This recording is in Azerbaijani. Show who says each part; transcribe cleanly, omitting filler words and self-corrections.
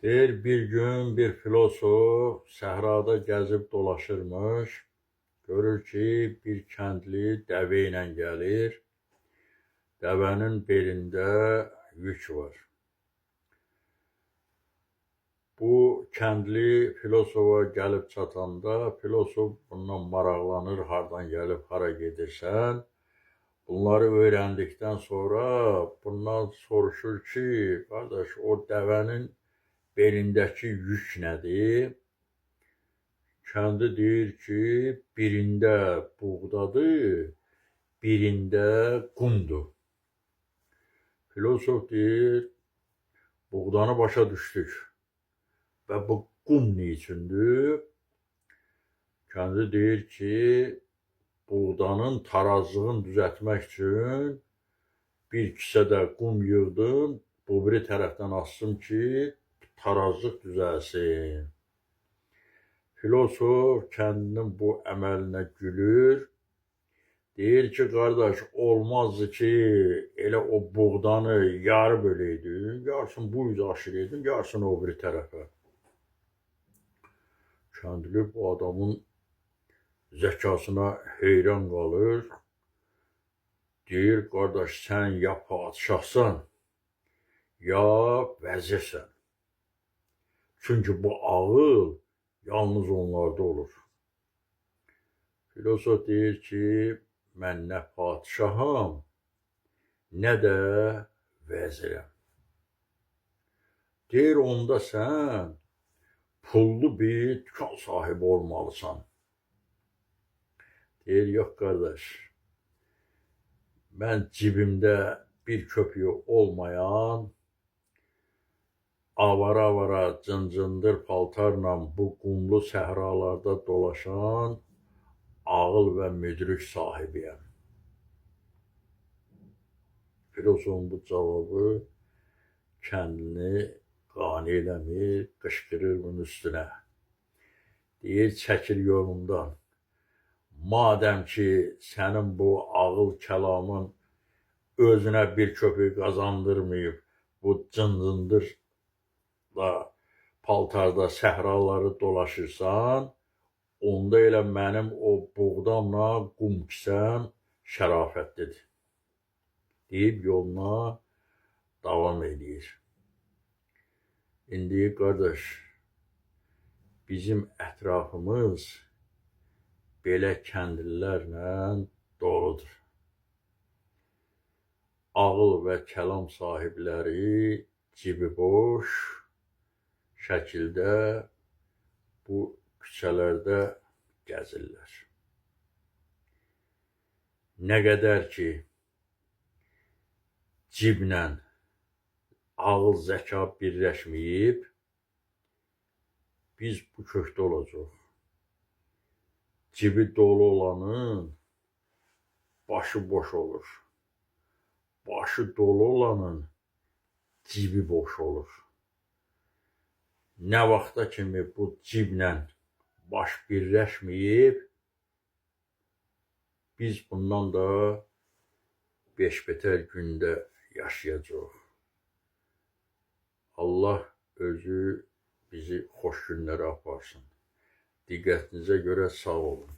Speaker 1: Bir gün bir filosof səhrada gəzib dolaşırmış. Görür ki, bir kəndli dəvə ilə gəlir. Dəvənin belində yük var. Bu kəndli filosofa gəlib çatanda, filosof bundan maraqlanır, hardan gəlib, hara gedirsən. Bunları öyrəndikdən sonra bundan soruşur ki, qardaş, o dəvənin belindəki yük nədir? Kəndi deyir ki, birində buğdadır, birində qumdur. Filosof deyir, buğdanı başa düşdük və bu qum niçündür? Kəndi deyir ki, buğdanın tarazlığını düzəltmək üçün bir kisədə qum yığdım, bu biri tərəfdən asdım ki, tarazlıq düzəlsin. Filosof kəndinin bu əməlinə gülür. Deyir ki, qardaş, olmazdı ki, elə o buğdanı yarı böləydin, yarısını bu üzə aşıraydın, yarısını o biri tərəfə. Kəndli bu adamın zəkasına heyran qalır. Deyir, qardaş, sən ya padişahsan, ya vəzirsən. Çünki bu ağıl yalnız onlarda olur. Filosof deyir ki, mən nə padişaham, nə də vəzirəm. Deyir, onda sən pullu bir dükan sahibi olmalısan. Deyir, yox qardaş, mən cibimdə bir köpüyü olmayan, avara-avara, cıncındır paltarla bu qumlu səhralarda dolaşan ağıl və müdrik sahibiyəm. Filosofun bu cavabı kəndini qane eləmir, qışqırır bunun üstünə. Deyir, çəkil yolumdan. Madəm ki, sənin bu ağıl kəlamın özünə bir köpük qazandırmayıb, bu cıncındır paltarda səhraları dolaşırsan, onda elə mənim o buğdamla qum kisəm şərafətlidir. Deyib yoluna davam edir. İndi qardaş, bizim ətrafımız belə kəndlilərlə doludur. Ağıl və kəlam sahibləri cibi boş şəkildə bu küçələrdə gəzirlər. Nə qədər ki, ciblə ağıl, zəka birləşməyib, biz bu kökdə olacaq. Cibi dolu olanın başı boş olur. Başı dolu olanın cibi boş olur. Nə vaxta kimi bu ciblə baş birləşməyib, biz bundan da beş-betər gündə yaşayacaq. Allah özü bizi xoş günlərə aparsın. Diqqətinizə görə sağ olun.